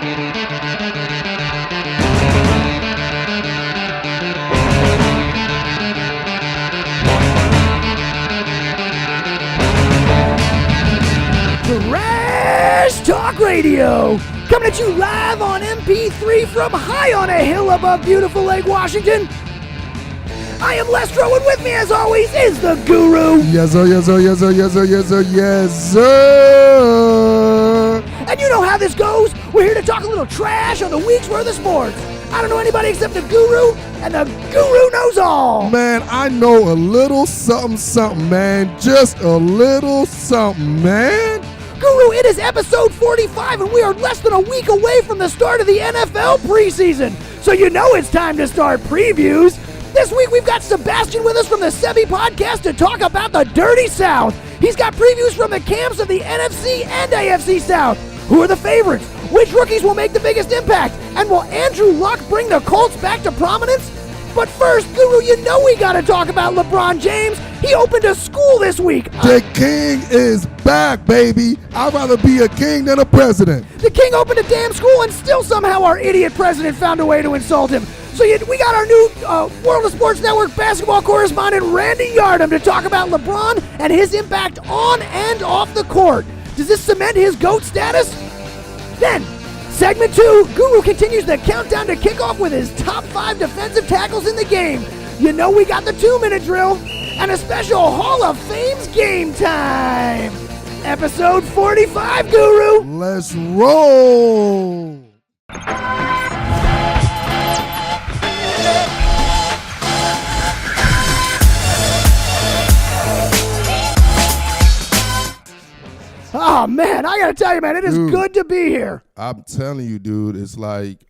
TrashTalk Radio, coming at you live on MP3 from high on a hill above beautiful Lake Washington. I am Lestro, and with me, as always, is the Guru. Yes, sir, yes, sir, yes, sir, yes, sir, yes, sir, yes, sir. And you know how this goes. We're here to talk a little trash on the week's worth of sports. I don't know anybody except the Guru, and the Guru knows all. Man, I know a little something, something, man. Just a little something, man. Guru, it is episode 45, and we are less than a week away from the start of the NFL preseason. So you know it's time to start previews. This week we've got Sebastion with us from the Sebi podcast to talk about the Dirty South. He's got previews from the camps of the NFC and AFC South. Who are the favorites? Which rookies will make the biggest impact? And will Andrew Luck bring the Colts back to prominence? But first, Guru, you know we got to talk about LeBron James. He opened a school this week. The king is back, baby. I'd rather be a king than a president. The king opened a damn school, and still somehow our idiot president found a way to insult him. So we got our new World of Sports Network basketball correspondent, Randy Yardom, to talk about LeBron and his impact on and off the court. Does this cement his GOAT status? Then, segment 2, Guru continues the countdown to kickoff with his top 5 defensive tackles in the game. You know we got the 2-minute drill and a special Hall of Fame's game time. Episode 45, Guru. Let's roll. Oh, man, I got to tell you, man, it is good to be here. I'm telling you, dude, it's like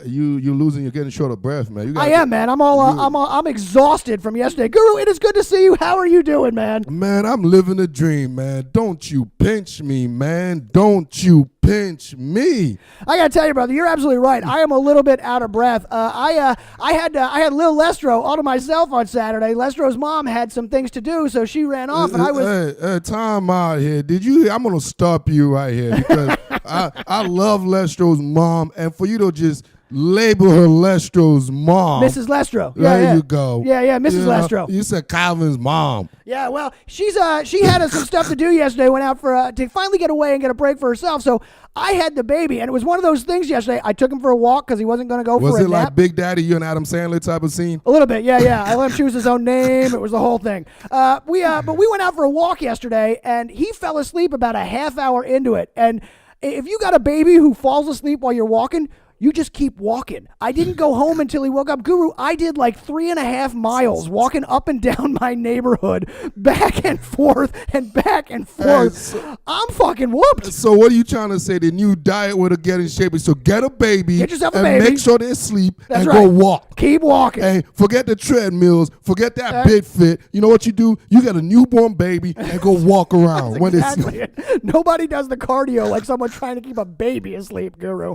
you losing, you're getting short of breath, man. I am, man. I'm exhausted from yesterday. Guru, it is good to see you. How are you doing, man? Man, I'm living the dream, man. Don't you pinch me, man. Don't you pinch me. I got to tell you, brother, you're absolutely right. I am a little bit out of breath. I had little Lestro all to myself on Saturday. Lestro's mom had some things to do, so she ran off, and I was... Hey, time out here. Did you hear? I'm going to stop you right here because I love Lestro's mom, and for you to just label her Lestro's mom. Mrs. Lestro. There you go. Yeah, Mrs. Lestro. You said Calvin's mom. Yeah, well, she had some stuff to do yesterday, went out to finally get away and get a break for herself, so I had the baby, and it was one of those things yesterday. I took him for a walk because he wasn't going to go for a nap. Was it like Big Daddy, you and Adam Sandler type of scene? A little bit, yeah. I let him choose his own name. It was the whole thing. But we went out for a walk yesterday, and he fell asleep about a half hour into it, and if you got a baby who falls asleep while you're walking, you just keep walking. I didn't go home until he woke up. Guru, I did like 3.5 miles walking up and down my neighborhood, back and forth and back and forth. Hey, I'm fucking whooped. So what are you trying to say? The new diet way to get in shape is so get a baby, get yourself a and baby, make sure they sleep. That's and right. Go walk. Keep walking. Hey, forget the treadmills. Forget that bit fit. You know what you do? You get a newborn baby and go walk around. That's exactly it. Nobody does the cardio like someone trying to keep a baby asleep, Guru.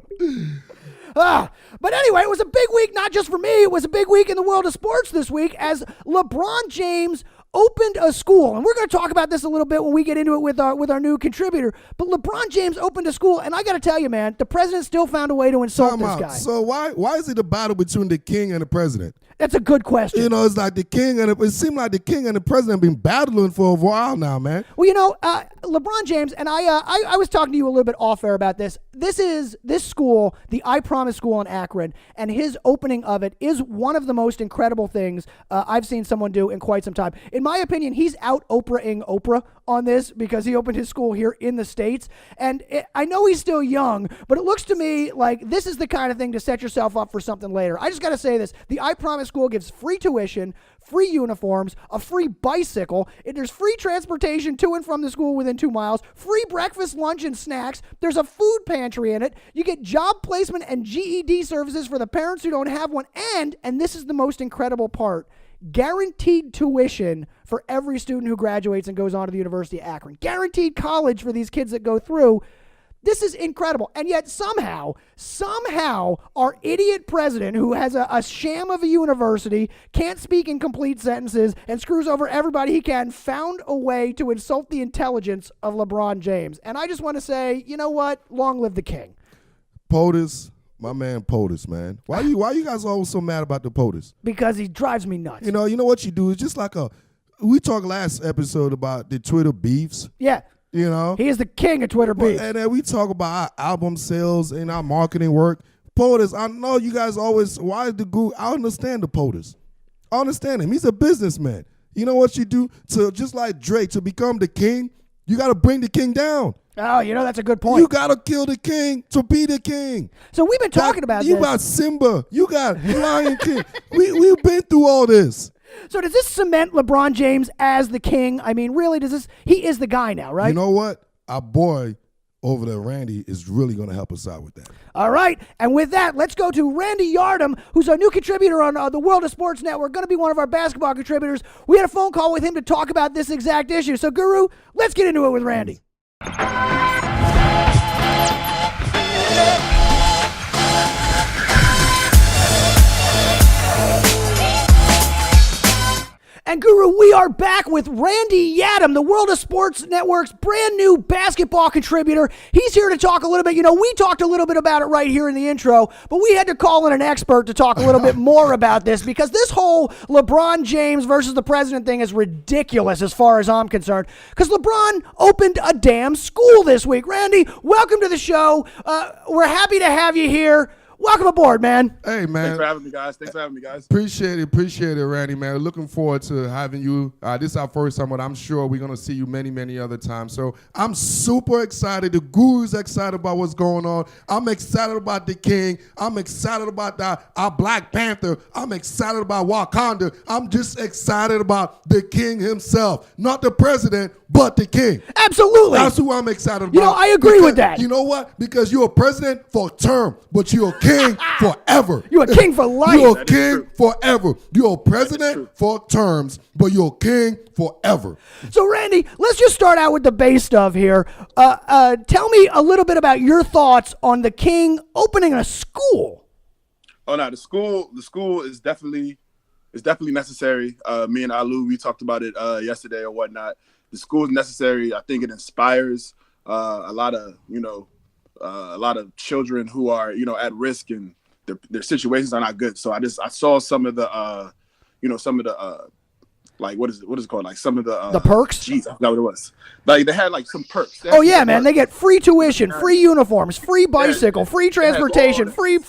But anyway, it was a big week, not just for me. It was a big week in the world of sports this week as LeBron James opened a school. And we're going to talk about this a little bit when we get into it with our new contributor. But LeBron James opened a school, and I got to tell you, man, the president still found a way to insult this guy. So why is it a battle between the king and the president? That's a good question. You know, it's like it seemed like the king and the president have been battling for a while now, man. Well, you know, LeBron James, and I was talking to you a little bit off air about this. This school, the I Promise School in Akron, and his opening of it is one of the most incredible things I've seen someone do in quite some time. In my opinion, he's out Oprah-ing Oprah on this because he opened his school here in the States. And I know he's still young, but it looks to me like this is the kind of thing to set yourself up for something later. I just got to say this. The I Promise School gives free tuition, free uniforms, a free bicycle. There's free transportation to and from the school within 2 miles, free breakfast, lunch, and snacks. There's a food pantry in it. You get job placement and GED services for the parents who don't have one. And this is the most incredible part, guaranteed tuition for every student who graduates and goes on to the University of Akron. Guaranteed college for these kids that go through. This is incredible. And yet somehow, our idiot president, who has a sham of a university, can't speak in complete sentences, and screws over everybody he can, found a way to insult the intelligence of LeBron James. And I just want to say, you know what? Long live the king. POTUS, my man POTUS, man. Why you guys always so mad about the POTUS? Because he drives me nuts. You know what you do is just like we talked last episode about the Twitter beefs. Yeah. You know? He is the king of Twitter beef. And then we talk about our album sales and our marketing work. POTUS, I know you guys always, why the guru? I understand the POTUS. I understand him. He's a businessman. You know what you do? To just like Drake, to become the king, you got to bring the king down. Oh, that's a good point. You got to kill the king to be the king. So we've been talking about this. You got Simba. You got Lion King. We've been through all this. So does this cement LeBron James as the king? I mean, really, he is the guy now, right? You know what? Our boy over there, Randy, is really going to help us out with that. All right. And with that, let's go to Randy Yardom, who's our new contributor on the World of Sports Network, going to be one of our basketball contributors. We had a phone call with him to talk about this exact issue. So, Guru, let's get into it with Randy. And Guru, we are back with Randy Yardom, the World of Sports Network's brand new basketball contributor. He's here to talk a little bit. We talked a little bit about it right here in the intro, but we had to call in an expert to talk a little bit more about this because this whole LeBron James versus the president thing is ridiculous as far as I'm concerned because LeBron opened a damn school this week. Randy, welcome to the show. We're happy to have you here. Welcome aboard, man. Hey, man. Thanks for having me, guys. Appreciate it, Randy, man. Looking forward to having you. This is our first time, but I'm sure we're going to see you many, many other times. So I'm super excited. The Guru's excited about what's going on. I'm excited about the King. I'm excited about our Black Panther. I'm excited about Wakanda. I'm just excited about the King himself. Not the president, but the King. Absolutely. That's who I'm excited about. I agree with that. You know what? Because you're a president for a term, but you're a king forever. You're a king for life. You're a king forever. You're a president for terms, but you're a king forever. So, Randy, let's just start out with the base stuff here. Tell me a little bit about your thoughts on the king opening a school. Oh no, the school is definitely necessary. Me and Alu, we talked about it yesterday or whatnot. The school is necessary. I think it inspires a lot of children who are at risk and their situations are not good. So I saw some of the like what is it called? Like some of the perks? Jeez, I forgot what it was. Like they had like some perks. Oh yeah, man. They get free tuition, free uniforms, free bicycle, free transportation, free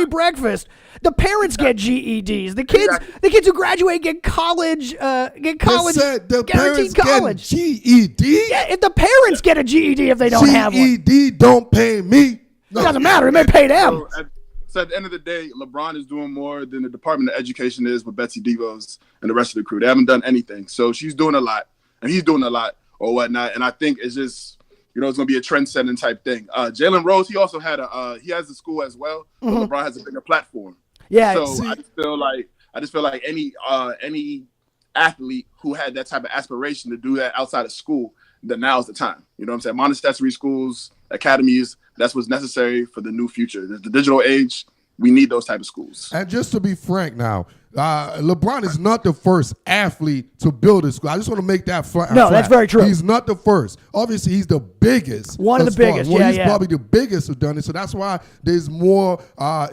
breakfast. The parents get GEDs. The kids who graduate get college. The guaranteed college. Get GED. Yeah, if the parents get a GED if they don't have one. GED don't pay me. No. It doesn't matter. It may pay them. So at the end of the day, LeBron is doing more than the Department of Education is with Betsy DeVos and the rest of the crew. They haven't done anything. So she's doing a lot, and he's doing a lot or whatnot. And I think it's just, it's going to be a trend-setting type thing. Jalen Rose, he also had he has a school as well, but LeBron has a bigger platform. Yeah. So I just feel like any athlete who had that type of aspiration to do that outside of school, then now's the time. You know what I'm saying? Montessori schools, academies, that's what's necessary for the new future. The digital age, we need those type of schools. And just to be frank now, LeBron is not the first athlete to build a school. I just want to make that flat. No, that's very true. He's not the first. Obviously, he's the biggest. One of the biggest, he's probably the biggest who's done it. So that's why there's more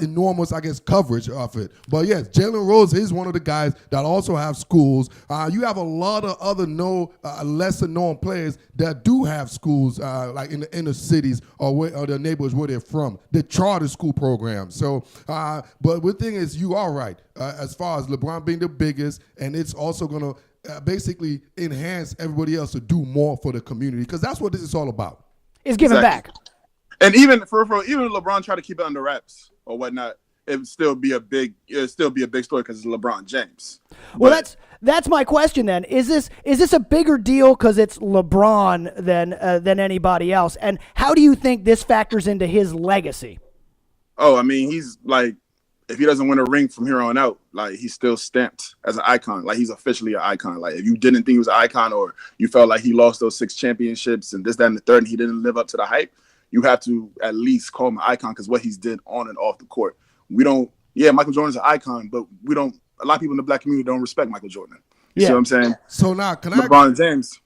enormous, coverage of it. But yes, Jalen Rose is one of the guys that also have schools. You have a lot of other lesser known players that do have schools, like in the inner cities or the neighborhoods where they're from. The charter school programs. So, but the thing is, you are right. As far as LeBron being the biggest, and it's also going to basically enhance everybody else to do more for the community, because that's what this is all about. Is giving back. And even if LeBron tried to keep it under wraps or whatnot, it would still be a big story because it's LeBron James. Well, that's my question then. Is this a bigger deal because it's LeBron than anybody else? And how do you think this factors into his legacy? Oh, I mean, he's like, if he doesn't win a ring from here on out, like he's still stamped as an icon. Like he's officially an icon. Like if you didn't think he was an icon or you felt like he lost those 6 championships and this, that, and the third, and he didn't live up to the hype, you have to at least call him an icon because what he's did on and off the court. Michael Jordan's an icon, but a lot of people in the black community don't respect Michael Jordan. You see what I'm saying? So now, LeBron James.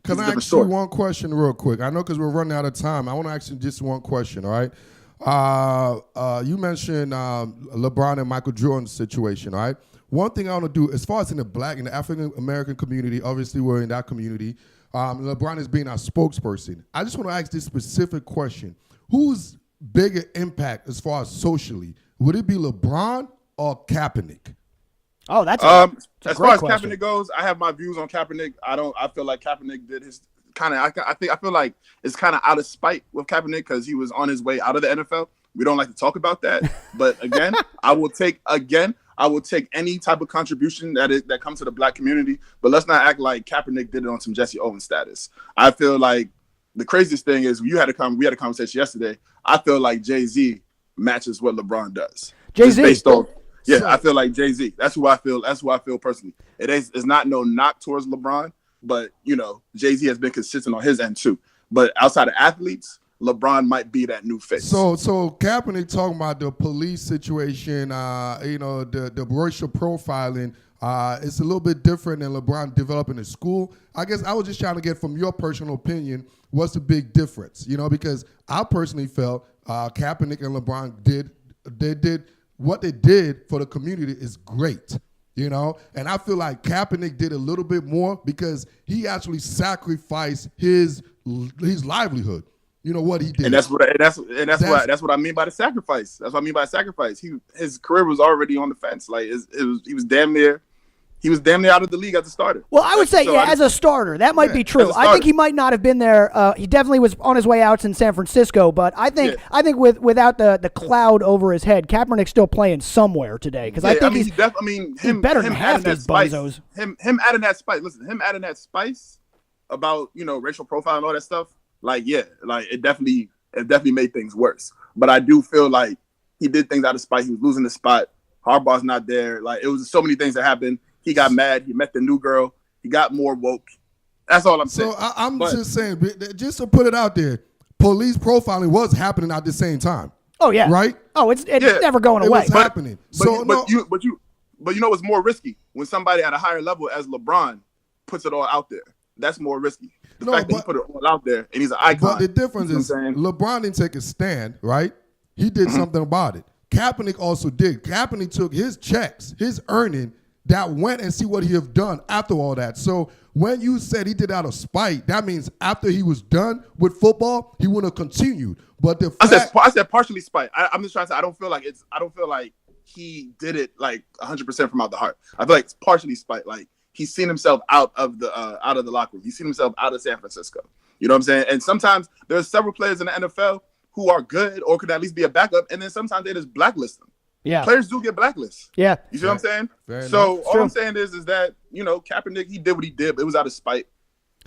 Can I ask you one question real quick? I know because we're running out of time. I want to ask you just one question, all right? You mentioned LeBron and Michael Jordan's situation, all right? One thing I want to do, as far as in the African American community, obviously we're in that community. LeBron is being our spokesperson. I just want to ask this specific question. Who's bigger impact as far as socially? Would it be LeBron or Kaepernick? Oh, that's as far as Kaepernick goes, I have my views on Kaepernick. I feel like Kaepernick did his kind of. I feel like it's kind of out of spite with Kaepernick because he was on his way out of the NFL. We don't like to talk about that, but again, I will take any type of contribution that comes to the black community. But let's not act like Kaepernick did it on some Jesse Owens status. I feel like the craziest thing is we had a conversation yesterday. I feel like Jay-Z matches what LeBron does. Jay-Z based on. Yeah, I feel like Jay-Z. That's who I feel personally. It's not no knock towards LeBron, but Jay-Z has been consistent on his end too. But outside of athletes, LeBron might be that new face. So Kaepernick talking about the police situation, the racial profiling. It's a little bit different than LeBron developing in school. I guess I was just trying to get from your personal opinion, what's the big difference? Because I personally felt Kaepernick and LeBron did what they did for the community is great, and I feel like Kaepernick did a little bit more because he actually sacrificed his livelihood. What he did, and that's what I mean by the sacrifice. That's what I mean by sacrifice. His career was already on the fence. Like he was damn near. He was damn near out of the league as a starter. Well, I would say, as a starter, that might be true. I think he might not have been there. He definitely was on his way out in San Francisco, but I think without the cloud over his head, Kaepernick's still playing somewhere today. Because I think he's better than half these bozos. Him adding that spice. Listen, him adding that spice about racial profile and all that stuff. It definitely made things worse. But I do feel like he did things out of spite. He was losing the spot. Harbaugh's not there. It was so many things that happened. He got mad. He met the new girl. He got more woke. That's all I'm saying. So I'm just saying, just to put it out there, police profiling was happening at the same time. Oh yeah, right. Oh, it's never going away. It was happening. But you know what's more risky when somebody at a higher level as LeBron puts it all out there. That's more risky. The fact that he put it all out there and he's an icon. But the difference is LeBron didn't take a stand, right? He did something about it. Kaepernick also did. Kaepernick took his checks, his earning, that went and see what he have done after all that. So when you said he did out of spite, that means after he was done with football, he would have continued. But I said partially spite. I'm just trying to say I don't feel like he did it 100% from out the heart. I feel like it's partially spite. Like he's seen himself out of the locker room. He's seen himself out of San Francisco. You know what I'm saying? And sometimes there's several players in the NFL who are good or could at least be a backup, and then sometimes they just blacklist them. Yeah, players do get blacklisted. Yeah, you see what I'm saying? So all I'm saying is that Kaepernick, he did what he did, but it was out of spite.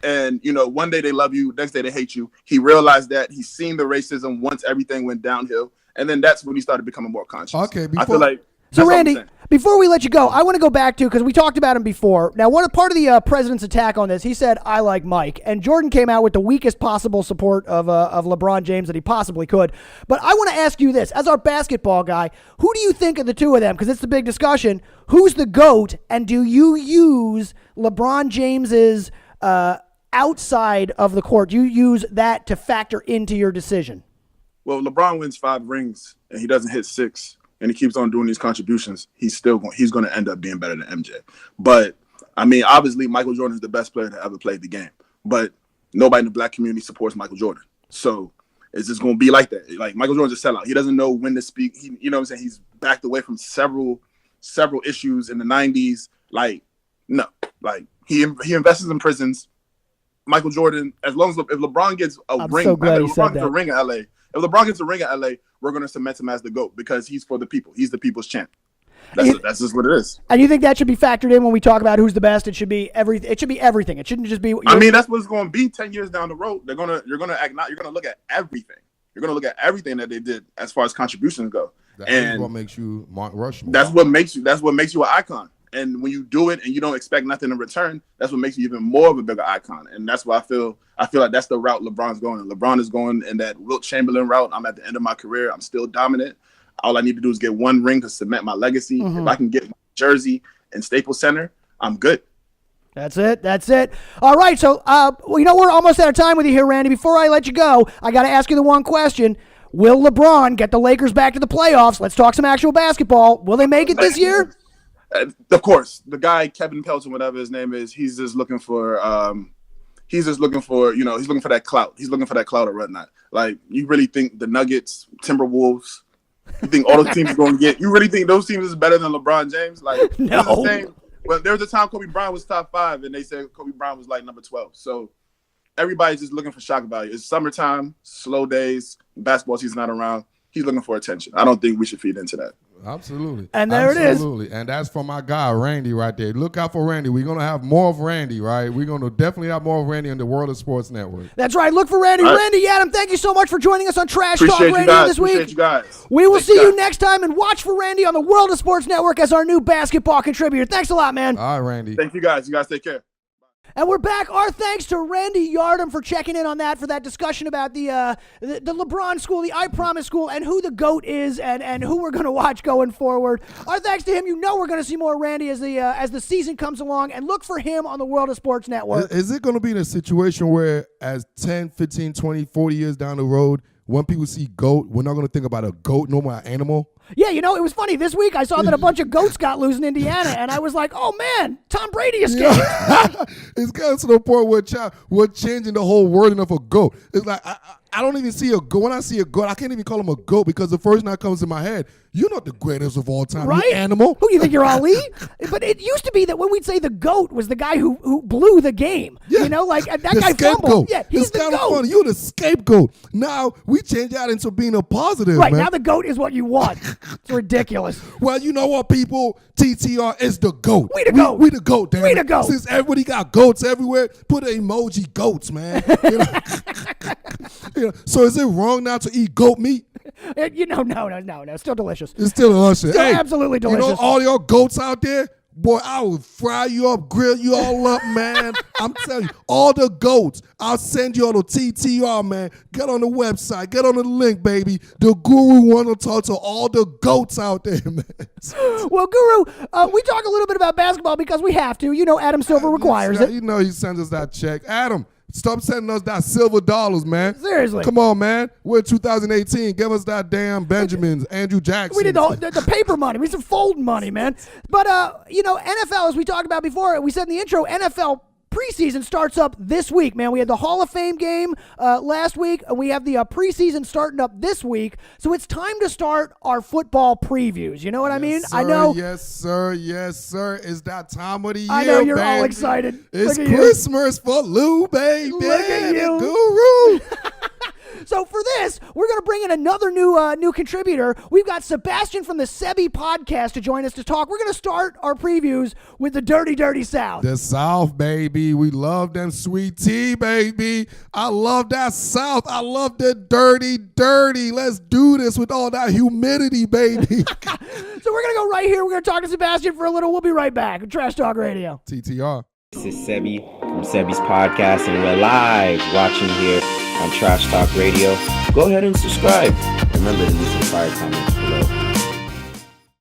And one day they love you, next day they hate you. He realized that. He's seen the racism once everything went downhill, and then that's when he started becoming more conscious. Okay, I feel like. So, Randy, before we let you go, I want to go back to, because we talked about him before. Now, part of the president's attack on this, he said, I like Mike. And Jordan came out with the weakest possible support of LeBron James that he possibly could. But I want to ask you this. As our basketball guy, who do you think of the two of them? Because it's the big discussion. Who's the GOAT? And do you use LeBron James's outside of the court? Do you use that to factor into your decision? Well, LeBron wins 5 rings, and he doesn't hit 6. And he keeps on doing these contributions, he's going to end up being better than MJ. But, I mean, obviously, Michael Jordan is the best player to ever play the game. But nobody in the black community supports Michael Jordan. So it's just going to be like that. Like, Michael Jordan's a sellout. He doesn't know when to speak. You know what I'm saying? He's backed away from several issues in the 90s. Like, no. Like, he invests in prisons. Michael Jordan, if LeBron gets a ring, so glad you said that. If LeBron gets a ring at LA, we're going to cement him as the GOAT because he's for the people. He's the people's champ. That's just what it is. And you think that should be factored in when we talk about who's the best? It should be everything. It should be everything. It shouldn't just be. That's what it's going to be 10 years down the road. You're going to look at everything. You're going to look at everything that they did as far as contributions go. That's what makes you Mount Rushmore. That's what makes you an icon. And when you do it and you don't expect nothing in return, that's what makes you even more of a bigger icon. And that's why I feel like that's the route LeBron's going. LeBron is going in that Wilt Chamberlain route. I'm at the end of my career. I'm still dominant. All I need to do is get 1 ring to cement my legacy. If I can get my jersey in Staples Center, I'm good. That's it. All right. So, we're almost out of time with you here, Randy. Before I let you go, I got to ask you the one question. Will LeBron get the Lakers back to the playoffs? Let's talk some actual basketball. Will they make it this year? Of course, the guy Kevin Pelton, whatever his name is, he's just looking for he's looking for that clout. He's looking for that clout or whatnot. Like, you really think the Nuggets, Timberwolves, you think all those teams are going to get? You really think those teams is better than LeBron James? Like, no. Well, there was a time Kobe Bryant was top 5, and they said Kobe Bryant was like number 12. So everybody's just looking for shock value. It's summertime, slow days, basketball season not around. He's looking for attention. I don't think we should feed into that. Absolutely. And there it is. Absolutely. And that's for my guy, Randy, right there. Look out for Randy. We're going to have more of Randy, right? We're going to definitely have more of Randy on the World of Sports Network. That's right. Look for Randy. Right. Randy Adam, thank you so much for joining us on Trash Talk Appreciate Radio you guys. this week. Appreciate you guys. We will Thanks, see you guys. next time, and watch for Randy on the World of Sports Network as our new basketball contributor. Thanks a lot, man. All right, Randy. Thank you guys. You guys take care. And we're back. Our thanks to Randy Yardom for checking in on that, for that discussion about the LeBron school, the I Promise school, and who the GOAT is, and who we're going to watch going forward. Our thanks to him. You know we're going to see more Randy as the season comes along, and look for him on the World of Sports Network. Is it going to be in a situation where as 10, 15, 20, 40 years down the road, when people see GOAT, we're not going to think about a GOAT, no more animal? Yeah, you know, it was funny. This week I saw that a bunch of goats got loose in Indiana, and I was like, oh, man, Tom Brady escaped. It's gotten to the point where we're changing the whole wording of a GOAT. It's like, I don't even see a GOAT. When I see a GOAT, I can't even call him a GOAT, because the first thing that comes to my head, you're not the greatest of all time, Right? you animal. Who, you think you're Ali? But it used to be that when we'd say the GOAT was the guy who blew the game. Yeah. You know, like that The guy scapegoat. fumbled. Yeah, he's it's the kind of GOAT. funny. You're the scapegoat. Now we change that into being a positive, Right, man. now the GOAT is what you want. It's ridiculous. Well, you know what, people? TTR is the GOAT. We the GOAT. We the GOAT, damn We it. the GOAT. Since everybody got goats everywhere, put an emoji goats, man. You know? You know, so is it wrong now to eat goat meat? No. Still delicious. It's still delicious. Still Hey, absolutely You know, delicious. all your goats out there, boy, I will fry you up, grill you all up, man. I'm telling you, all the goats, I'll send you on the TTR, man. Get on the website. Get on the link, baby. The guru want to talk to all the goats out there, man. Well, Guru, we talk a little bit about basketball because we have to. You know, Adam Silver requires it. You know he sends us that check. Adam, stop sending us that silver dollars, man. Seriously. Come on, man. We're in 2018. Give us that damn Benjamins, Andrew Jackson. We did the paper money. We some folding money, man. But, NFL, as we talked about before, we said in the intro, NFL preseason starts up this week, man. We had the Hall of Fame game last week, and we have the preseason starting up this week. So it's time to start our football previews. You know what I mean? Sir, I know. Yes, sir. Yes, sir. It's that time of the year, I know you're all baby. excited. It's Look at you. Christmas for Lou, baby. Look at you. Guru. So for this, we're going to bring in another new contributor. We've got Sebastion from the Sebi podcast to join us to talk. We're going to start our previews with the Dirty, Dirty South. The South, baby. We love them sweet tea, baby. I love that South. I love the dirty, dirty. Let's do this with all that humidity, baby. So we're going to go right here. We're going to talk to Sebastion for a little. We'll be right back. Trash Talk Radio. TTR. This is Sebi from Sebi's podcast, and we're live watching here on Trash Talk Radio. Go ahead and subscribe. Remember to leave some fire comments below.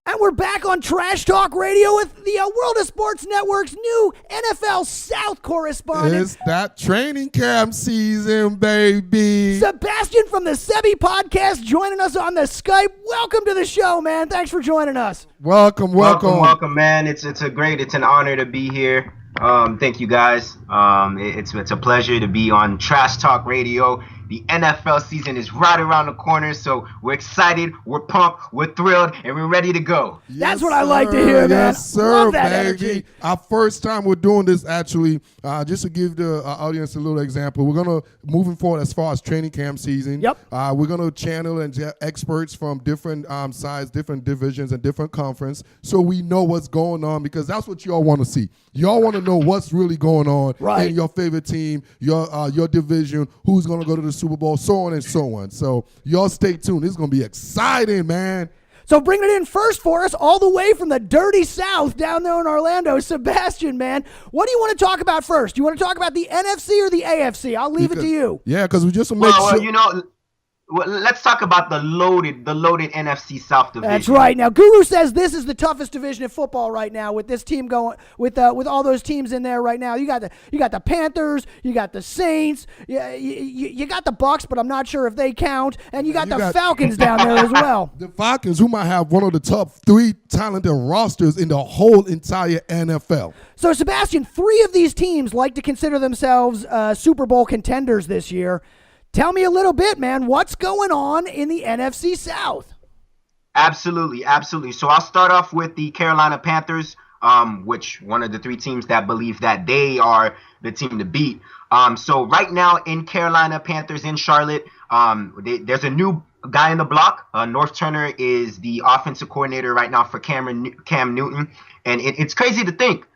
And we're back on Trash Talk Radio with the World of Sports Network's new NFL South correspondent, It's that training camp season, baby. Sebastion from the Sebi podcast, joining us on the Skype. Welcome to the show, man. Thanks for joining us. Welcome. Welcome, man. It's an honor to be here. Thank you guys. It's a pleasure to be on Trash Talk Radio. The NFL season is right around the corner, so we're excited, we're pumped, we're thrilled, and we're ready to go. That's what I like to hear, man. Yes, sir, Love that baby. energy. Our first time we're doing this, actually, just to give the audience a little example, we're going to, moving forward as far as training camp season, Yep. We're going to channel and get experts from different sides, different divisions, and different conference, so we know what's going on, because that's what y'all want to see. Y'all want to know what's really going on Right. in your favorite team, your division, who's going to go to the Super Bowl, so on and so on. So y'all stay tuned. This is going to be exciting, man. So bringing it in first for us, all the way from the dirty South down there in Orlando, Sebastion, man. What do you want to talk about first? Do you want to talk about the NFC or the AFC? I'll leave it to you. Yeah, because we just make sure. Well, let's talk about the loaded NFC South division. That's right. Now, Guru says this is the toughest division in football right now, with this team going with all those teams in there right now. You got the Panthers, you got the Saints, you got the Bucks, but I'm not sure if they count, and you got the Falcons down there as well. The Falcons, who might have one of the top 3 talented rosters in the whole entire NFL. So, Sebastion, 3 of these teams like to consider themselves Super Bowl contenders this year. Tell me a little bit, man. What's going on in the NFC South? Absolutely. So I'll start off with the Carolina Panthers, which one of the 3 teams that believe that they are the team to beat. So right now in Carolina Panthers in Charlotte, there's a new guy in the block. North Turner is the offensive coordinator right now for Cam Newton. And it's crazy to think.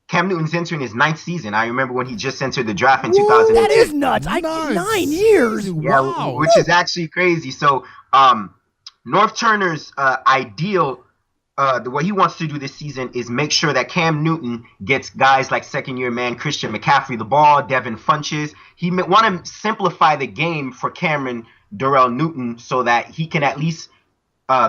Cam Newton's entering his 9th season. I remember when he just entered the draft in 2008. That is nuts. 9 years. Yeah, wow. Which is actually crazy. So North Turner's ideal, what he wants to do this season is make sure that Cam Newton gets guys like second-year man Christian McCaffrey the ball, Devin Funches. He want to simplify the game for Cameron Durrell Newton so that he can at least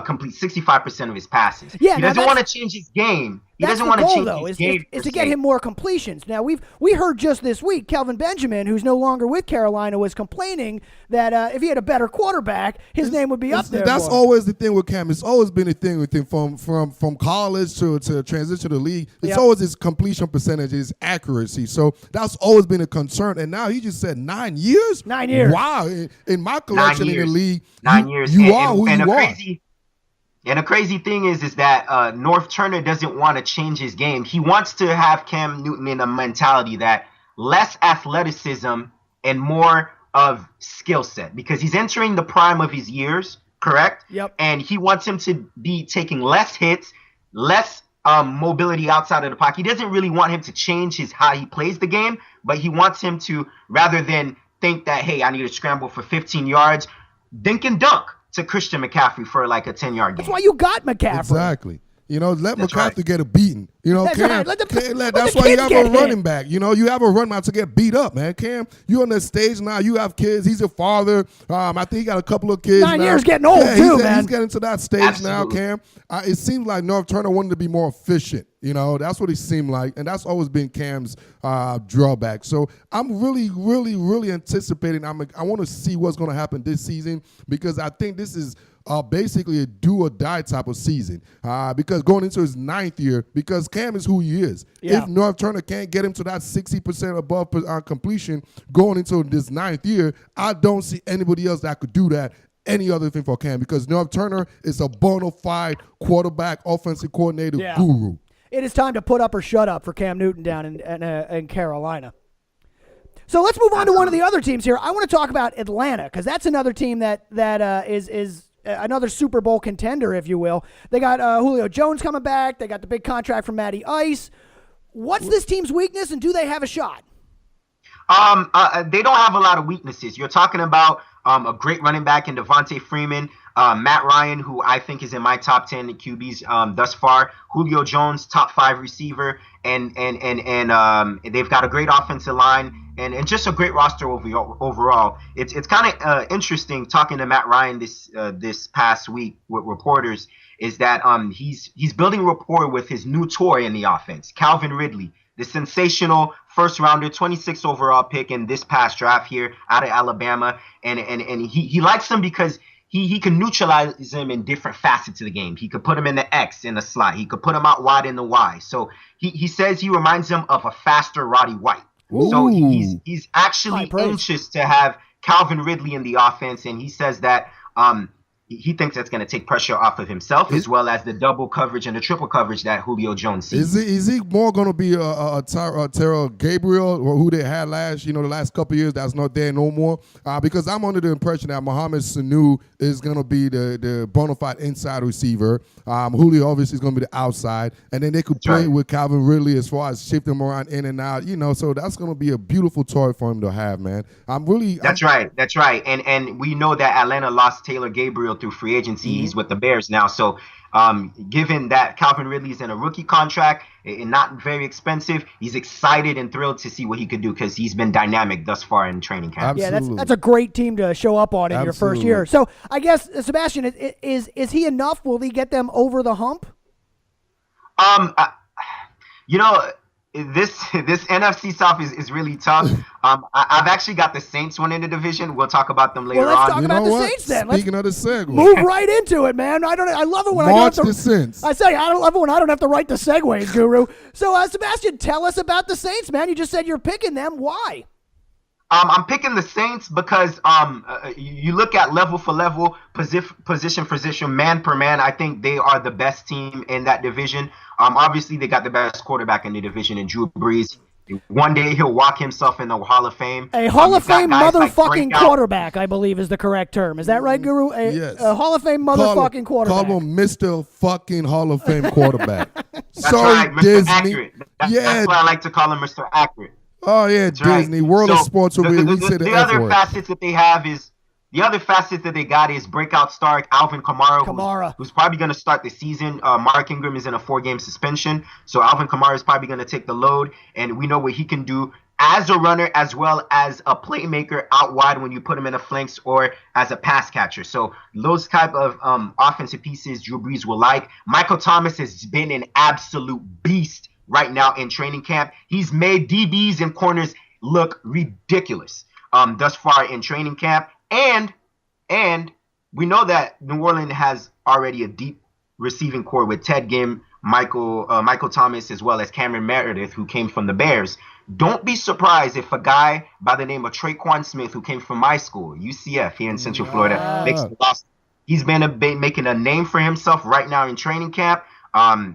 complete 65% of his passes. Yeah, he doesn't want to change his game. He doesn't want to change his game. Is to get him more completions. Now, we heard just this week, Kelvin Benjamin, who's no longer with Carolina, was complaining that if he had a better quarterback, his name would be up there. That's always the thing with Cam. It's always been a thing with him from college to transition to the league. It's always his completion percentage, his accuracy. So that's always been a concern. And now he just said 9 years? 9 years. Wow. In my collection in the league, 9 years. You are who you are. And the crazy thing is that North Turner doesn't want to change his game. He wants to have Cam Newton in a mentality that less athleticism and more of skill set, because he's entering the prime of his years, correct? Yep. And he wants him to be taking less hits, less mobility outside of the pocket. He doesn't really want him to change how he plays the game, but he wants him to, rather than think that, hey, I need to scramble for 15 yards, dink and dunk to Christian McCaffrey for like a 10-yard game. That's why you got McCaffrey. Exactly. Let That's McCaffrey right. get a beating. That's Cam, right. that's why you have a running back. You have a running back to get beat up, man. Cam, you're on the stage now. You have kids. He's a father. I think he got a couple of kids 9 now. years getting old, too, man. He's getting to that stage now, Cam. It seems like North Turner wanted to be more efficient. That's what it seemed like. And that's always been Cam's drawback. So I'm really, really, really anticipating. I want to see what's going to happen this season, because I think this is basically a do or die type of season, because going into his 9th year, because Cam is who he is. Yeah. If North Turner can't get him to that 60% above completion going into this 9th year, I don't see anybody else that could do that. Any other thing for Cam, because North Turner is a bona fide quarterback, offensive coordinator guru. It is time to put up or shut up for Cam Newton down in Carolina. So let's move on to one of the other teams here. I want to talk about Atlanta, because that's another team that is another Super Bowl contender, if you will. They got Julio Jones coming back. They got the big contract from Matty Ice. What's this team's weakness, and do they have a shot? They don't have a lot of weaknesses. You're talking about a great running back in Devontae Freeman, Matt Ryan, who I think is in my top 10 QBs thus far. Julio Jones, top 5 receiver, and they've got a great offensive line and just a great roster overall. It's kind of interesting talking to Matt Ryan this past week with reporters, is that he's building rapport with his new toy in the offense, Calvin Ridley, the sensational first rounder, 26th overall pick in this past draft here out of Alabama. And he likes him because he can neutralize him in different facets of the game. He could put him in the X in the slot. He could put him out wide in the Y. So he says he reminds him of a faster Roddy White. Ooh. So he's actually anxious to have Calvin Ridley in the offense. And he says that he thinks that's going to take pressure off of himself, as well as the double coverage and the triple coverage that Julio Jones sees. Is he more going to be a Terrell Gabriel, or who they had the last couple of years, that's not there no more? Because I'm under the impression that Mohamed Sanu is going to be the bona fide inside receiver. Julio obviously is going to be the outside, and then they could play with Calvin Ridley as far as shift him around in and out. So that's going to be a beautiful toy for him to have, man. That's right. And we know that Atlanta lost Taylor Gabriel through free agency. He's with the Bears now. So given that Calvin Ridley's in a rookie contract and not very expensive, he's excited and thrilled to see what he could do because he's been dynamic thus far in training camp. Absolutely. Yeah, that's a great team to show up on in your first year. So I guess, Sebastion, is he enough? Will he get them over the hump? This NFC South is really tough. I've actually got the Saints winning the division. We'll talk about them later Well, let's on. talk about the Saints then. Speaking of the segue, move right into it, man. I love it when March I don't have the Saints. I say I love it when I don't have to write the segues, Guru. So, Sebastion, tell us about the Saints, man. You just said you're picking them. Why? I'm picking the Saints because you look at level for level, position for position, man per man. I think they are the best team in that division. Obviously, they got the best quarterback in the division in Drew Brees. One day he'll walk himself in the Hall of Fame. A Hall of Fame motherfucking quarterback, I believe, is the correct term. Is that right, Guru? Yes. A Hall of Fame motherfucking quarterback. Call him Mr. fucking Hall of Fame quarterback. That's Sorry, right, Mr. Disney. Accurate. That's why I like to call him Mr. Accurate. Oh yeah, That's Disney. right. World of So, Sports over here. We say the the F other word. facets that they have is the other facets that they got is breakout star Alvin Kamara. Who's probably going to start the season. Mark Ingram is in a 4-game suspension, so Alvin Kamara is probably going to take the load, and we know what he can do as a runner as well as a playmaker out wide when you put him in the flanks or as a pass catcher. So those type of offensive pieces Drew Brees will like. Michael Thomas has been an absolute beast right now in training camp. He's made DBs and corners look ridiculous thus far in training camp. And we know that New Orleans has already a deep receiving core with Ted Ginn, Michael Thomas, as well as Cameron Meredith, who came from the Bears. Don't be surprised if a guy by the name of Traquan Smith, who came from my school, UCF, here in Central Florida, makes the roster. He's been making a name for himself right now in training camp.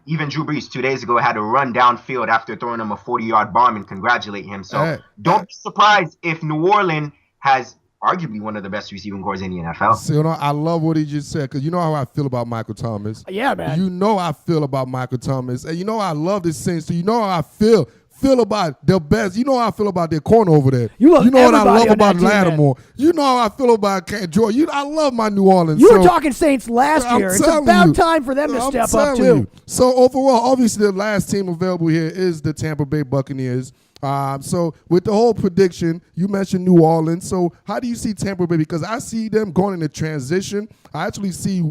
Even Drew Brees 2 days ago had to run downfield after throwing him a 40-yard bomb and congratulate him. So don't be surprised if New Orleans has arguably one of the best receiving cores in the NFL. So, I love what he just said because you know how I feel about Michael Thomas. Yeah, man. You know how I feel about Michael Thomas. And you know I love this Saints. So you know how I feel about the best. You know how I feel about their corner over there. You know what I love about team, Lattimore. Man. You know how I feel about George. I love my New Orleans. You were talking Saints last year. It's about time for them to step up, too. So overall, obviously the last team available here is the Tampa Bay Buccaneers. So with the whole prediction, you mentioned New Orleans. So how do you see Tampa Bay? Because I see them going into transition. I actually see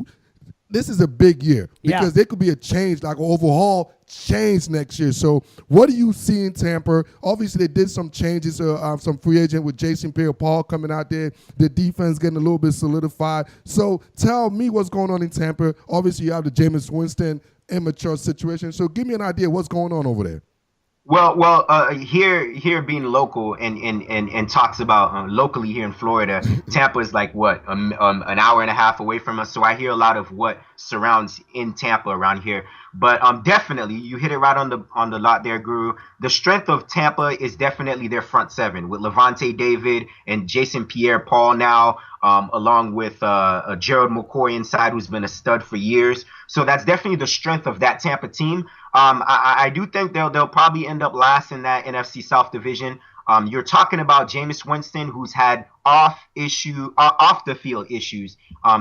this is a big year because there could be a change, like an overhaul change next year. So what do you see in Tampa? Obviously, they did some changes, some free agent with Jason Pierre-Paul coming out there. The defense getting a little bit solidified. So tell me what's going on in Tampa. Obviously, you have the Jameis Winston immature situation. So give me an idea what's going on over there. Well, here being local and talks about locally here in Florida, Tampa is like what an hour and a half away from us. So I hear a lot of what surrounds in Tampa around here. But definitely, you hit it right on the lot there, Guru. The strength of Tampa is definitely their front seven with Levante David and Jason Pierre-Paul now, along with Gerald McCoy inside, who's been a stud for years. So that's definitely the strength of that Tampa team. I do think they'll probably end up last in that NFC South division. You're talking about Jameis Winston, who's had off the field issues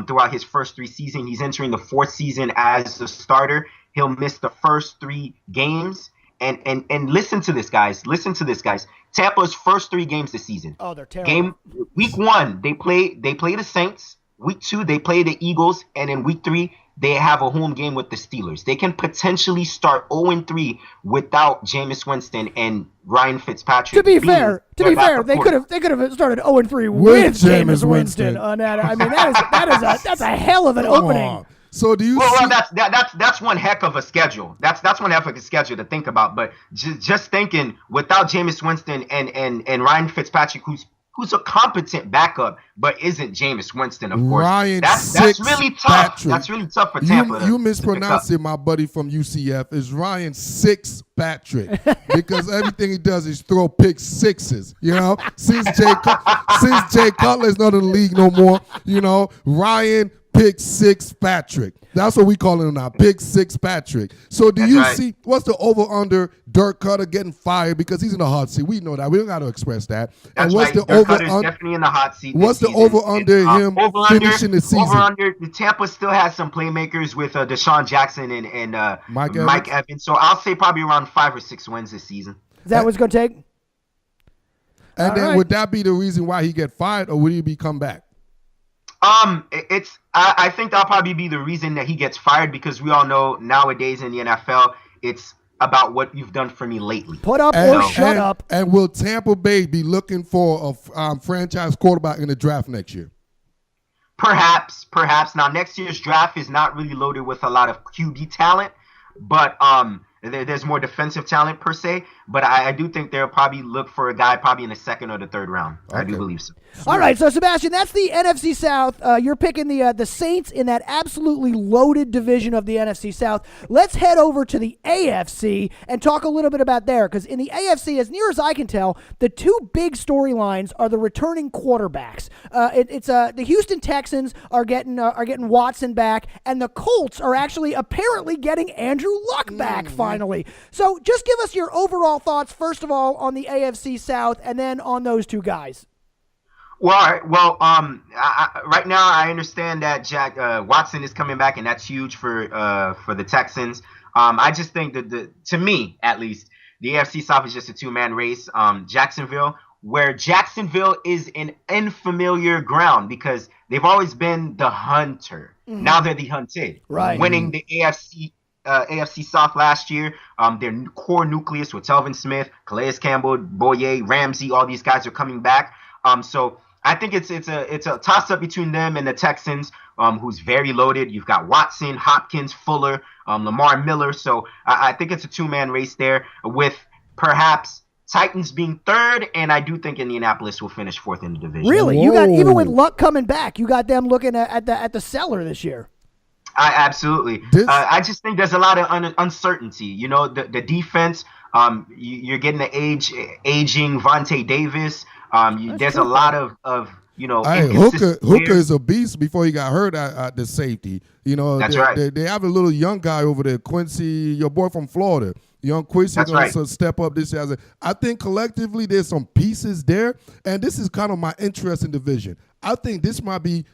throughout his first 3 seasons. He's entering the 4th season as a starter. He'll miss the first 3 games. And listen to this, guys. Listen to this, guys. Tampa's first 3 games this season. Oh, they're terrible. Week 1, they play the Saints. Week 2, they play the Eagles. And in week 3, they have a home game with the Steelers. They can potentially start 0-3 without Jameis Winston and Ryan Fitzpatrick. To be fair, they could have started 0-3 with Jameis Winston on that. I mean, that's a hell of an opening. So do you? Well, that's one heck of a schedule. That's one heck of a schedule to think about. But just thinking without Jameis Winston and Ryan Fitzpatrick, who's a competent backup, but isn't Jameis Winston, of course. That's really tough. That's really tough for Tampa. You mispronounced it, my buddy from UCF. It's Ryan Fitzpatrick because everything he does is throw pick sixes. You know, since Jay Cutler's not in the league no more. You know, Ryan Pick Six Patrick. That's what we call him now, Pick Six Patrick. So do you see, what's the over-under Dirk Cutter getting fired because he's in the hot seat? We know that. We don't got to express that. That's and what's right. the Dirk Cutter's definitely in the hot seat. What's the over-under him finishing the season? Over-under, the Tampa still has some playmakers with Deshaun Jackson and Mike Evans. So I'll say probably around 5 or 6 wins this season. Is that what it's going to take? And then would that be the reason why he get fired, or would he be come back? I think that'll probably be the reason that he gets fired, because we all know nowadays in the NFL, it's about what you've done for me lately. Put up or shut up. And will Tampa Bay be looking for a franchise quarterback in the draft next year? Perhaps. Now, next year's draft is not really loaded with a lot of QB talent, but there's more defensive talent per se. But I do think they'll probably look for a guy probably in the 2nd or the 3rd round. Okay. I do believe so. All right, so Sebastion, that's the NFC South. You're picking the Saints in that absolutely loaded division of the NFC South. Let's head over to the AFC and talk a little bit about there, because in the AFC, as near as I can tell, the 2 big storylines are the returning quarterbacks. The Houston Texans are getting Watson back, and the Colts are actually apparently getting Andrew Luck back finally. So just give us your overall thoughts, first of all, on the AFC South, and then on those 2 guys. Well, right now I understand that Watson is coming back, and that's huge for the Texans. I just think that to me at least, the AFC South is just a 2-man race. Jacksonville is in unfamiliar ground because they've always been the hunter. Mm-hmm. Now they're the hunted. Right. Winning the AFC South last year. Their core nucleus with Telvin Smith, Calais Campbell, Boye, Ramsey, all these guys are coming back. So I think it's a toss-up between them and the Texans, who's very loaded. You've got Watson, Hopkins, Fuller, Lamar Miller. So I think it's a 2-man race there, with perhaps Titans being 3rd, and I do think Indianapolis will finish 4th in the division. Really? Whoa. You got, even with Luck coming back, you got them looking at the cellar this year. Absolutely. I just think there's a lot of uncertainty. You know, the defense, you're getting the aging Vontae Davis. There's a lot of Hooker is a beast before he got hurt at the safety. You know, that's right. They have a little young guy over there, Quincy, your boy from Florida. Young Quincy going to step up this year. I think collectively there's some pieces there, and this is kind of my interesting division. I think this might be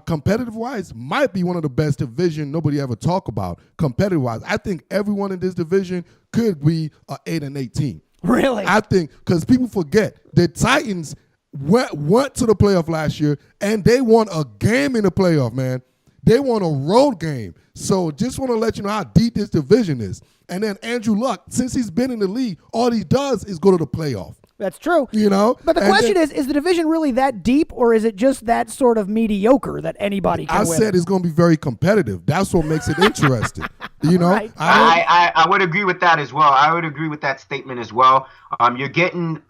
competitive-wise, might be one of the best division nobody ever talk about. Competitive-wise, I think everyone in this division could be an 8-8 team. Really? I think, because people forget, the Titans went to the playoff last year, and they won a game in the playoff, man. They won a road game. So just want to let you know how deep this division is. And then Andrew Luck, since he's been in the league, all he does is go to the playoff. That's true. You know? But the question is the division really that deep, or is it just that sort of mediocre that anybody can win? I said it's going to be very competitive. That's what makes it interesting. You know? Right. I would agree with that as well. I would agree with that statement as well. You're getting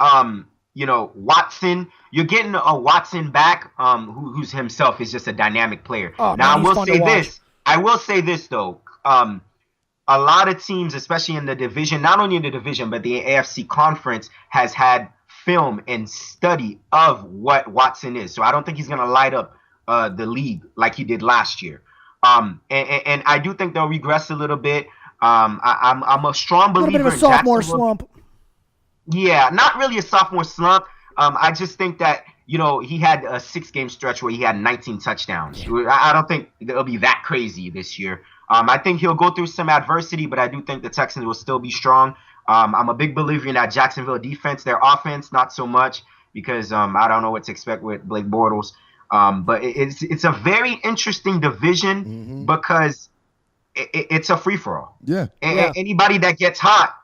Watson. You're getting a Watson back, who's himself is just a dynamic player. Oh, now man, I will say this though. A lot of teams, especially in the division, not only in the division, but the AFC conference, has had film and study of what Watson is. So I don't think he's going to light up the league like he did last year. And I do think they'll regress a little bit. I'm a strong believer in a little bit of a sophomore slump. Yeah, not really a sophomore slump. I just think that, he had a 6-game stretch where he had 19 touchdowns. I don't think it'll be that crazy this year. I think he'll go through some adversity, but I do think the Texans will still be strong. I'm a big believer in that Jacksonville defense. Their offense, not so much, because I don't know what to expect with Blake Bortles. But it's a very interesting division because it's a free-for-all. Yeah. And anybody that gets hot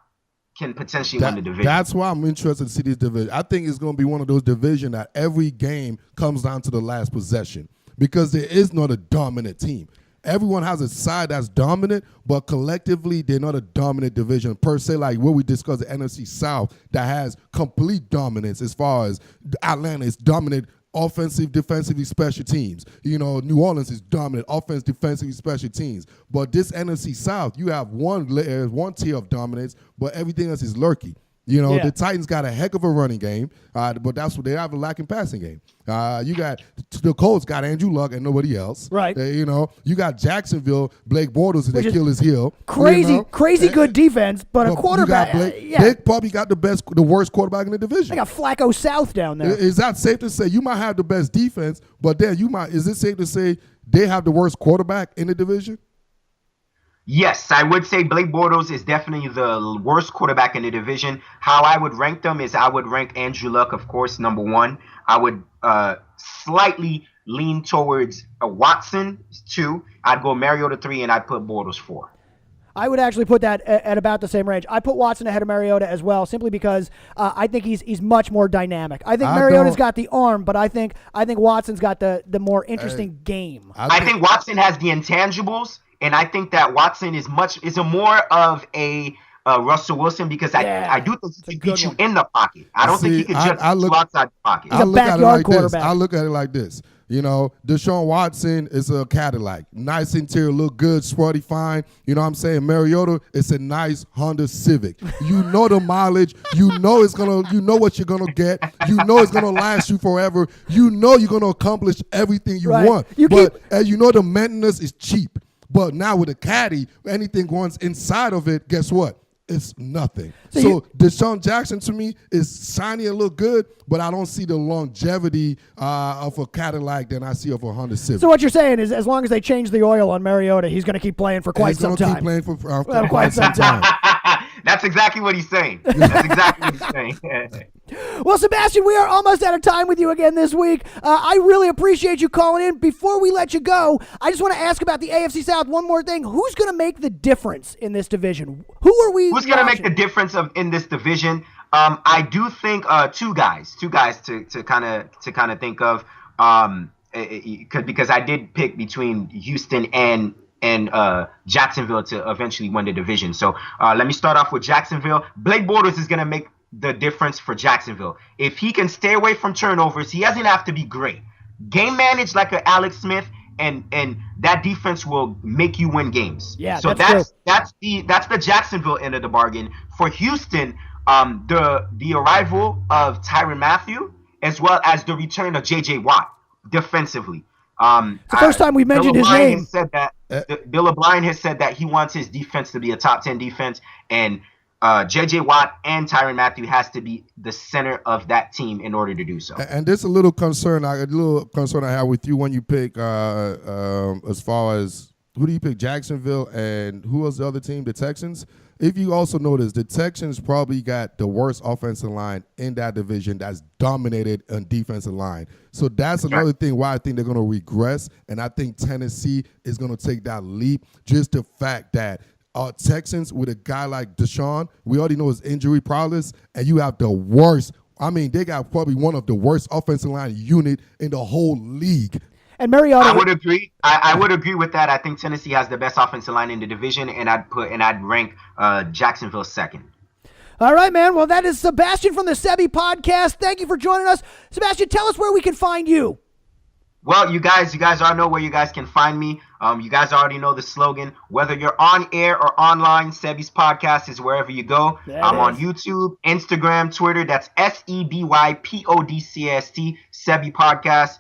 can potentially win the division. That's why I'm interested to see this division. I think it's going to be one of those divisions that every game comes down to the last possession, because there is not a dominant team. Everyone has a side that's dominant, but collectively they're not a dominant division per se, like what we discussed, the NFC South, that has complete dominance as far as Atlanta is dominant offensive, defensively, special teams. New Orleans is dominant offense, defensively, special teams. But this NFC South, you have one tier of dominance, but everything else is lurky. You know, Yeah. the Titans got a heck of a running game, but that's what they have, a lacking passing game. You got the Colts got Andrew Luck and nobody else. Right. You know, you got Jacksonville, Blake Bortles, and they kill his heel. Crazy good defense, but a quarterback. They probably got the worst quarterback in the division. They got Flacco South down there. Is that safe to say? You might have the best defense, but then is it safe to say they have the worst quarterback in the division? Yes, I would say Blake Bortles is definitely the worst quarterback in the division. How I would rank them is I would rank Andrew Luck, of course, number 1. I would slightly lean towards Watson 2. I'd go Mariota 3, and I'd put Bortles 4. I would actually put that at about the same range. I put Watson ahead of Mariota as well, simply because I think he's much more dynamic. I think Mariota's got the arm, but I think Watson's got the more interesting game. I think Watson has the intangibles, and I think that Watson is a more of a Russell Wilson, because I do think he can beat you in the pocket. I don't think he can just beat you outside the pocket. He's a backyard quarterback. I look at it like this. You know, Deshaun Watson is a Cadillac. Nice interior, look good, sporty, fine. You know what I'm saying? Mariota is a nice Honda Civic. You know the mileage. You know what you're gonna get. You know it's gonna last you forever. You know you're gonna accomplish everything you want. You know the maintenance is cheap. But now with a caddy, anything going inside of it, guess what? It's nothing. So Deshaun Jackson, to me, is shiny and look good, but I don't see the longevity of a Cadillac than I see of a Honda Civic. So what you're saying is, as long as they change the oil on Mariota, he's going to keep playing for quite some time. He's going to keep playing for quite some time. That's exactly what he's saying. That's exactly what he's saying. Well, Sebastion, we are almost out of time with you again this week. I really appreciate you calling in. Before we let you go, I just want to ask about the AFC South one more thing. Who's going to make the difference in this division? Who's going to make the difference in this division? I do think two guys to kind of think of, because I did pick between Houston and Jacksonville to eventually win the division. So let me start off with Jacksonville. Blake Bortles is going to make the difference for Jacksonville. If he can stay away from turnovers, he doesn't have to be great. Game managed like a Alex Smith, and that defense will make you win games. Yeah, so that's the Jacksonville end of the bargain. For Houston, the arrival of Tyrann Mathieu, as well as the return of J.J. Watt defensively. It's the first time we mentioned his name. Bill O'Brien has said that he wants his defense to be a top 10 defense, and J.J. Watt and Tyrann Mathieu has to be the center of that team in order to do so. And there's a little concern I have with you when you pick as far as who do you pick, Jacksonville, and who was the other team, the Texans? If you also notice, the Texans probably got the worst offensive line in that division that's dominated on defensive line. So that's another thing why I think they're going to regress, and I think Tennessee is going to take that leap. Just the fact that Texans with a guy like Deshaun, we already know his injury prowess, and you have the worst. I mean, they got probably one of the worst offensive line unit in the whole league. And Mariota, I would agree. I would agree with that. I think Tennessee has the best offensive line in the division, and I'd rank Jacksonville second. All right, man. Well, that is Sebastion from the Sebi Podcast. Thank you for joining us. Sebastion, tell us where we can find you. Well, you guys already know where you guys can find me. You guys already know the slogan. Whether you're on air or online, Sebi's Podcast is wherever you go. I'm on YouTube, Instagram, Twitter. That's SEBYPODCAST, Sebi Podcast.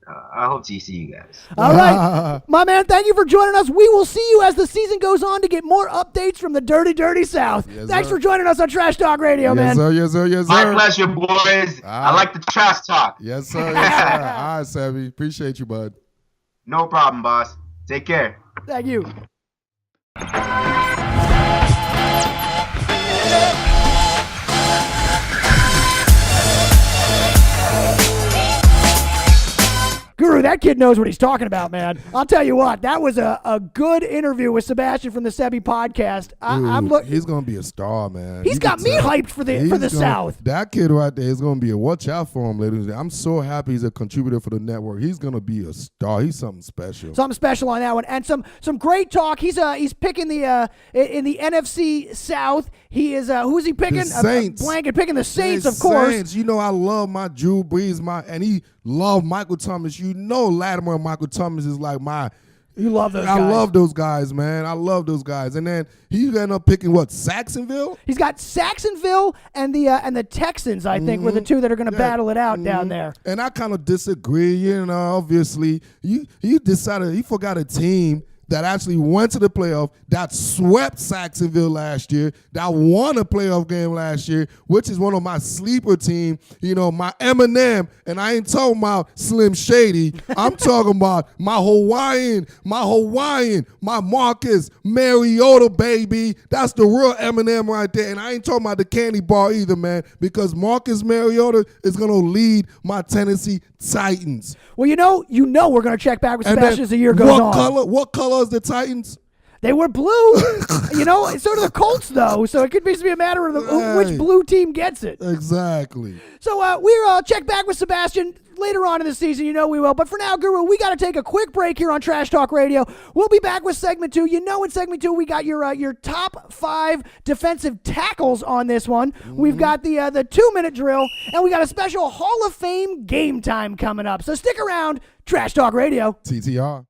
I hope to see you guys. All right. My man, thank you for joining us. We will see you as the season goes on to get more updates from the Dirty, Dirty South. Yes, Thanks sir. for joining us on Trash Talk Radio, man. Yes, sir. My pleasure, boys. I like the trash talk. Yes, sir. All right, Sebi. Appreciate you, bud. No problem, boss. Take care. Thank you. Guru, that kid knows what he's talking about, man. I'll tell you what, that was a good interview with Sebastion from the Sebi Podcast. He's gonna be a star, man. He's got me hyped for the South. That kid right there is gonna be a watch out for him, ladies and gentlemen. I'm so happy he's a contributor for the network. He's gonna be a star. He's something special. Something special on that one, and some great talk. He's picking the in the NFC South. He is who's he picking? The Saints. Picking the Saints, of course. Saints. You know I love my Drew Brees, and he loved Michael Thomas. You know Lattimore and Michael Thomas is like You love those I guys. love those guys, man. I love those guys. And then he ended up picking what, Saxonville? He's got Saxonville and the Texans, I think, were the two that are going to battle it out down there. And I kind of disagree. You know, obviously, you decided he forgot a team that actually went to the playoff, that swept Saxonville last year, that won a playoff game last year, which is one of my sleeper team. You know, my Eminem, and I ain't talking about Slim Shady. I'm talking about my Hawaiian, my Marcus Mariota, baby. That's the real Eminem right there. And I ain't talking about the candy bar either, man, because Marcus Mariota is going to lead my Tennessee Titans. Well, you know, we're going to check back with Sebastion as the year goes on. What color is the Titans? They were blue. You know, so do the Colts, though. So it could be a matter of which blue team gets it. Exactly. So we'll check back with Sebastion later on in the season. You know we will. But for now, Guru, we got to take a quick break here on Trash Talk Radio. We'll be back with segment 2. You know, in segment 2, we got your top 5 defensive tackles on this one. We've got the 2-minute drill, and we got a special Hall of Fame game time coming up. So stick around. Trash Talk Radio. TTR.